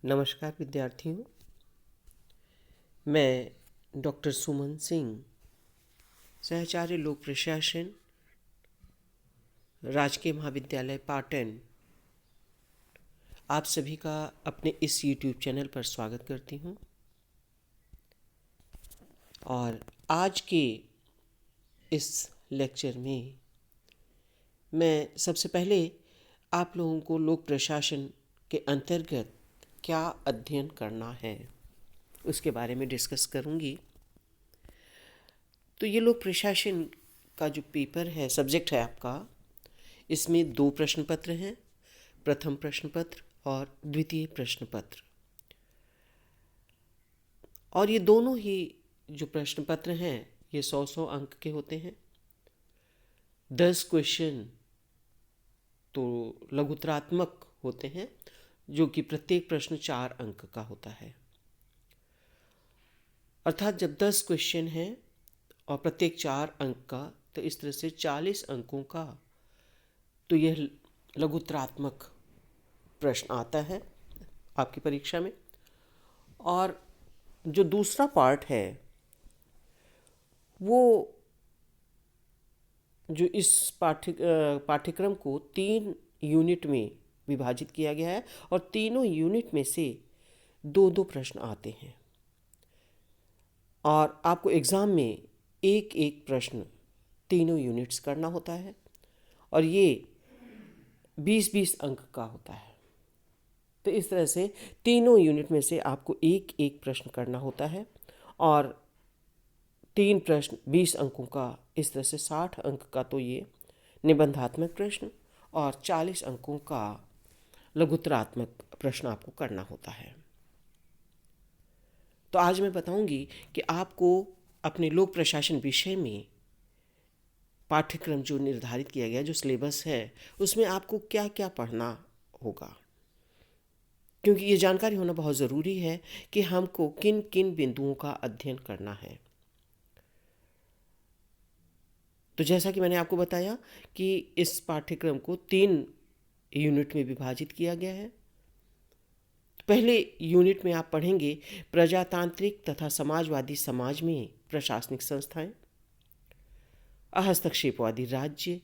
नमस्कार विद्यार्थियों, मैं डॉक्टर सुमन सिंह, सहचार्य लोक प्रशासन, राजकीय महाविद्यालय पाटन, आप सभी का अपने इस YouTube चैनल पर स्वागत करती हूँ। और आज के इस लेक्चर में मैं सबसे पहले आप लोगों को लोक प्रशासन के अंतर्गत क्या अध्ययन करना है उसके बारे में डिस्कस करूँगी। तो ये लोक प्रशासन का जो पेपर है, सब्जेक्ट है आपका, इसमें 2 प्रश्न पत्र हैं, प्रथम प्रश्न पत्र और द्वितीय प्रश्न पत्र। और ये दोनों ही जो प्रश्न पत्र हैं ये 100 अंक के होते हैं। 10 क्वेश्चन तो लघुतरात्मक होते हैं, जो कि प्रत्येक प्रश्न 4 अंक का होता है। अर्थात जब 10 क्वेश्चन हैं और प्रत्येक 4 अंक का, तो इस तरह से 40 अंकों का तो यह लघुतरात्मक प्रश्न आता है आपकी परीक्षा में। और जो दूसरा पार्ट है वो जो इस पाठ्यक्रम को 3 यूनिट में विभाजित किया गया है और तीनों यूनिट में से 2-2 प्रश्न आते हैं और आपको एग्ज़ाम में एक एक प्रश्न तीनों यूनिट्स करना होता है और ये 20-20 अंक का होता है। तो इस तरह से तीनों यूनिट में से आपको एक एक प्रश्न करना होता है और 3 प्रश्न 20 अंकों का, इस तरह से 60 अंक का तो ये निबंधात्मक प्रश्न और 40 अंकों का लघुतरात्मक प्रश्न आपको करना होता है। तो आज मैं बताऊंगी कि आपको अपने लोक प्रशासन विषय में पाठ्यक्रम जो निर्धारित किया गया, जो सिलेबस है, उसमें आपको क्या क्या पढ़ना होगा, क्योंकि ये जानकारी होना बहुत ज़रूरी है कि हमको किन किन बिंदुओं का अध्ययन करना है। तो जैसा कि मैंने आपको बताया कि इस पाठ्यक्रम को 3 यूनिट में विभाजित किया गया है। पहले यूनिट में आप पढ़ेंगे प्रजातांत्रिक तथा समाजवादी समाज में प्रशासनिक संस्थाएं, अहस्तक्षेपवादी राज्य,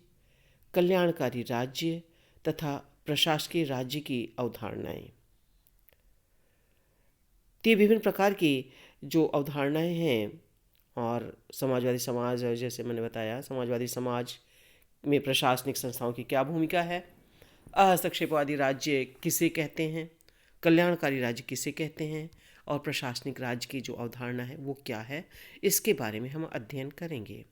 कल्याणकारी राज्य तथा प्रशासकीय राज्य की अवधारणाएं। ये विभिन्न प्रकार की जो अवधारणाएं हैं और समाजवादी समाज, जैसे मैंने बताया, समाजवादी समाज में प्रशासनिक संस्थाओं की क्या भूमिका है, हस्तक्षेपवादी राज्य किसे कहते हैं, कल्याणकारी राज्य किसे कहते हैं और प्रशासनिक राज्य की जो अवधारणा है वो क्या है, इसके बारे में हम अध्ययन करेंगे।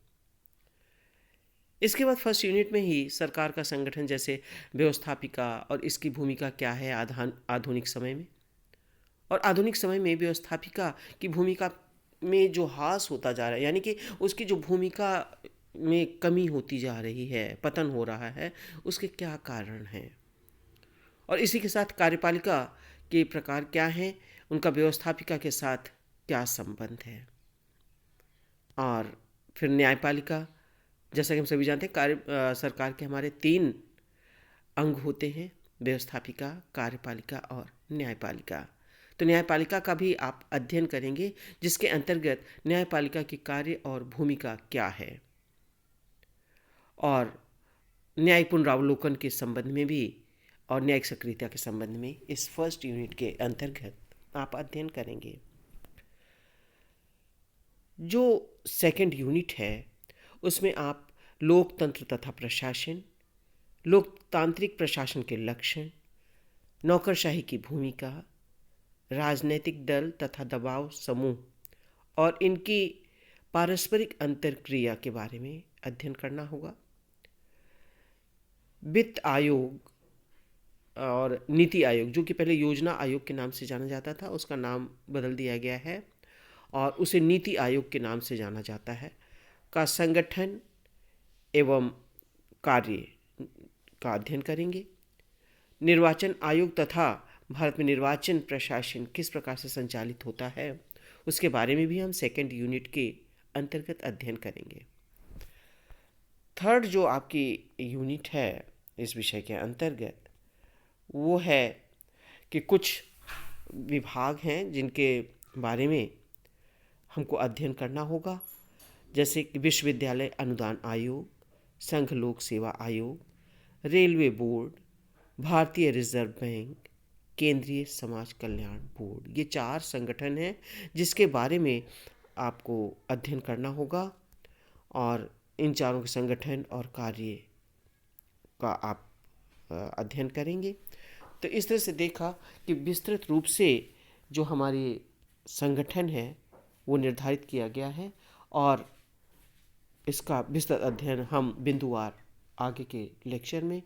इसके बाद फर्स्ट यूनिट में ही सरकार का संगठन, जैसे व्यवस्थापिका और इसकी भूमिका क्या है आधुनिक समय में, और आधुनिक समय में व्यवस्थापिका की भूमिका में जो ह्रास होता जा रहा है, यानी कि उसकी जो भूमिका में कमी होती जा रही है, पतन हो रहा है, उसके क्या कारण हैं, और इसी के साथ कार्यपालिका के प्रकार क्या हैं, उनका व्यवस्थापिका के साथ क्या संबंध है। और फिर न्यायपालिका, जैसा कि हम सभी जानते हैं, सरकार के हमारे 3 अंग होते हैं, व्यवस्थापिका, कार्यपालिका और न्यायपालिका। तो न्यायपालिका का भी आप अध्ययन करेंगे, जिसके अंतर्गत न्यायपालिका की कार्य और भूमिका क्या है, और न्याय पुनरावलोकन के संबंध में भी और न्यायिक सक्रियता के संबंध में इस फर्स्ट यूनिट के अंतर्गत आप अध्ययन करेंगे। जो सेकंड यूनिट है उसमें आप लोकतंत्र तथा प्रशासन, लोकतांत्रिक प्रशासन के लक्षण, नौकरशाही की भूमिका, राजनीतिक दल तथा दबाव समूह और इनकी पारस्परिक अंतरक्रिया के बारे में अध्ययन करना होगा। वित्त आयोग और नीति आयोग, जो कि पहले योजना आयोग के नाम से जाना जाता था, उसका नाम बदल दिया गया है और उसे नीति आयोग के नाम से जाना जाता है, का संगठन एवं कार्य का अध्ययन करेंगे। निर्वाचन आयोग तथा भारत में निर्वाचन प्रशासन किस प्रकार से संचालित होता है, उसके बारे में भी हम सेकंड यूनिट के अंतर्गत अध्ययन करेंगे। थर्ड जो आपकी यूनिट है इस विषय के अंतर्गत, वो है कि कुछ विभाग हैं जिनके बारे में हमको अध्ययन करना होगा, जैसे कि विश्वविद्यालय अनुदान आयोग, संघ लोक सेवा आयोग, रेलवे बोर्ड, भारतीय रिजर्व बैंक, केंद्रीय समाज कल्याण बोर्ड। ये 4 संगठन हैं जिसके बारे में आपको अध्ययन करना होगा और इन चारों के संगठन और कार्य का आप अध्ययन करेंगे। तो इस तरह से देखा कि विस्तृत रूप से जो हमारे संगठन है वो निर्धारित किया गया है और इसका विस्तृत अध्ययन हम बिंदुवार आगे के लेक्चर में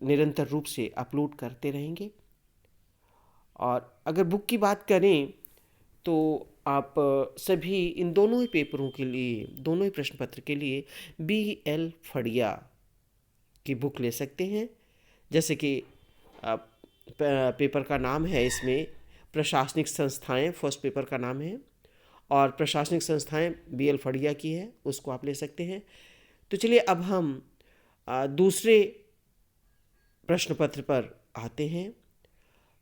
निरंतर रूप से अपलोड करते रहेंगे। और अगर बुक की बात करें तो आप सभी इन दोनों ही पेपरों के लिए, दोनों ही प्रश्न पत्र के लिए BL फड़िया की बुक ले सकते हैं। जैसे कि पेपर का नाम है, इसमें प्रशासनिक संस्थाएं फर्स्ट पेपर का नाम है और प्रशासनिक संस्थाएं BL फड़िया की है, उसको आप ले सकते हैं। तो चलिए अब हम दूसरे प्रश्न पत्र पर आते हैं।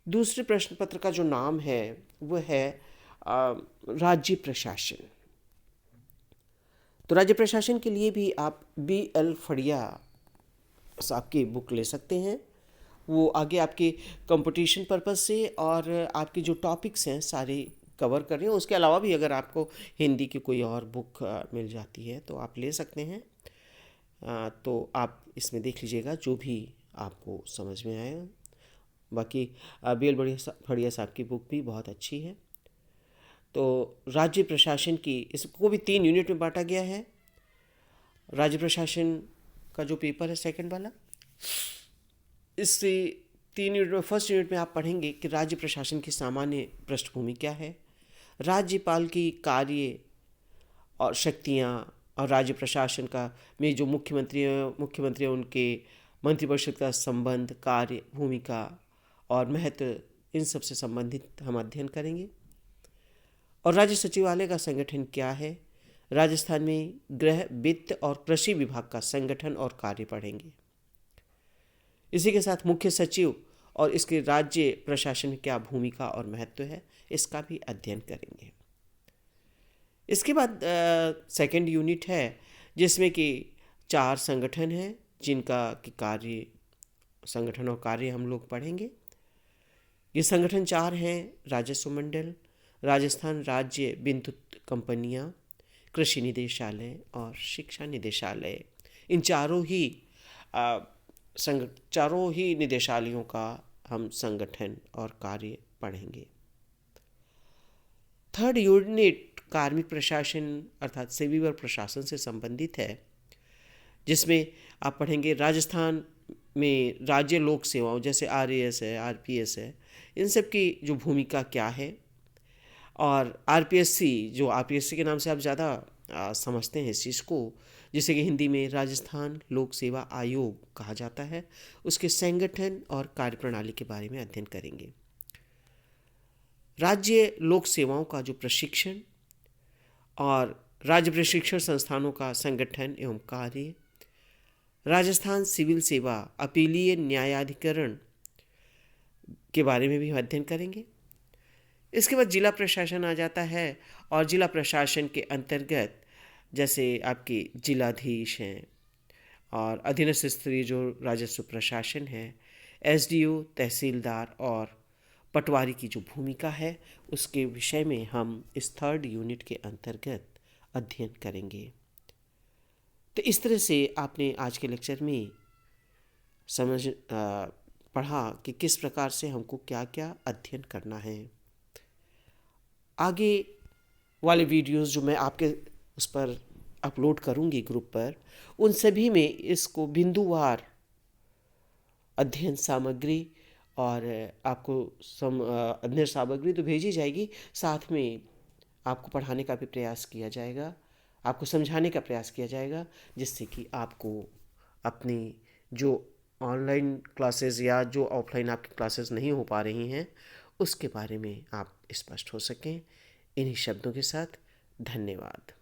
दूसरे प्रश्न पत्र का जो नाम है वो है राज्य प्रशासन। तो राज्य प्रशासन के लिए भी आप BL फड़िया साहब की बुक ले सकते हैं। वो आगे आपके कंपटीशन पर्पस से और आपके जो टॉपिक्स हैं सारे कवर कर रहे हैं। उसके अलावा भी अगर आपको हिंदी की कोई और बुक मिल जाती है तो आप ले सकते हैं। तो आप इसमें देख लीजिएगा जो भी आपको समझ में आएगा। बाकी BL फड़िया साहब की बुक भी बहुत अच्छी है। तो राज्य प्रशासन की, इसको भी 3 यूनिट में बांटा गया है। राज्य प्रशासन का जो पेपर है सेकंड वाला, इससे 3 यूनिट में, फर्स्ट यूनिट में आप पढ़ेंगे कि राज्य प्रशासन की सामान्य पृष्ठभूमि क्या है, राज्यपाल की कार्य और शक्तियाँ और राज्य प्रशासन का में जो मुख्यमंत्री उनके मंत्रिपरिषद का संबंध, कार्य, भूमिका और महत्व, इन सब से संबंधित हम अध्ययन करेंगे। और राज्य सचिवालय का संगठन क्या है, राजस्थान में गृह, वित्त और कृषि विभाग का संगठन और कार्य पढ़ेंगे। इसी के साथ मुख्य सचिव और इसके राज्य प्रशासन में क्या भूमिका और महत्व है, इसका भी अध्ययन करेंगे। इसके बाद सेकंड यूनिट है जिसमें कि 4 संगठन हैं जिनका कि कार्य, संगठन और कार्य हम लोग पढ़ेंगे। ये संगठन 4 हैं: राजस्व मंडल, राजस्थान राज्य विद्युत कंपनियां, कृषि निदेशालय और शिक्षा निदेशालय। इन चारों ही निदेशालयों का हम संगठन और कार्य पढ़ेंगे। थर्ड यूनिट कार्मिक प्रशासन अर्थात सेवी वर्ग प्रशासन से संबंधित है, जिसमें आप पढ़ेंगे राजस्थान में राज्य लोक सेवाओं जैसे RAS है, RPS है, इन सब की जो भूमिका क्या है। और RPSC, जो RPSC के नाम से आप ज़्यादा समझते हैं इस चीज़ को, जिसे कि हिंदी में राजस्थान लोक सेवा आयोग कहा जाता है, उसके संगठन और कार्यप्रणाली के बारे में अध्ययन करेंगे। राज्य लोक सेवाओं का जो प्रशिक्षण और राज्य प्रशिक्षण संस्थानों का संगठन एवं कार्य, राजस्थान सिविल सेवा अपीलीय न्यायाधिकरण के बारे में भी अध्ययन करेंगे। इसके बाद जिला प्रशासन आ जाता है और जिला प्रशासन के अंतर्गत जैसे आपके जिलाधीश हैं और अधीनस्थ स्तरीय जो राजस्व प्रशासन है, SDO, तहसीलदार और पटवारी की जो भूमिका है, उसके विषय में हम इस थर्ड यूनिट के अंतर्गत अध्ययन करेंगे। तो इस तरह से आपने आज के लेक्चर में पढ़ा कि किस प्रकार से हमको क्या क्या अध्ययन करना है। आगे वाले वीडियोस जो मैं आपके उस पर अपलोड करूंगी ग्रुप पर, उन सभी में इसको बिंदुवार अध्ययन सामग्री और आपको अध्ययन सामग्री तो भेजी जाएगी, साथ में आपको पढ़ाने का भी प्रयास किया जाएगा, आपको समझाने का प्रयास किया जाएगा, जिससे कि आपको अपनी जो ऑनलाइन क्लासेस या जो ऑफलाइन आपकी क्लासेस नहीं हो पा रही हैं उसके बारे में आप स्पष्ट हो सकें। इन्हीं शब्दों के साथ धन्यवाद।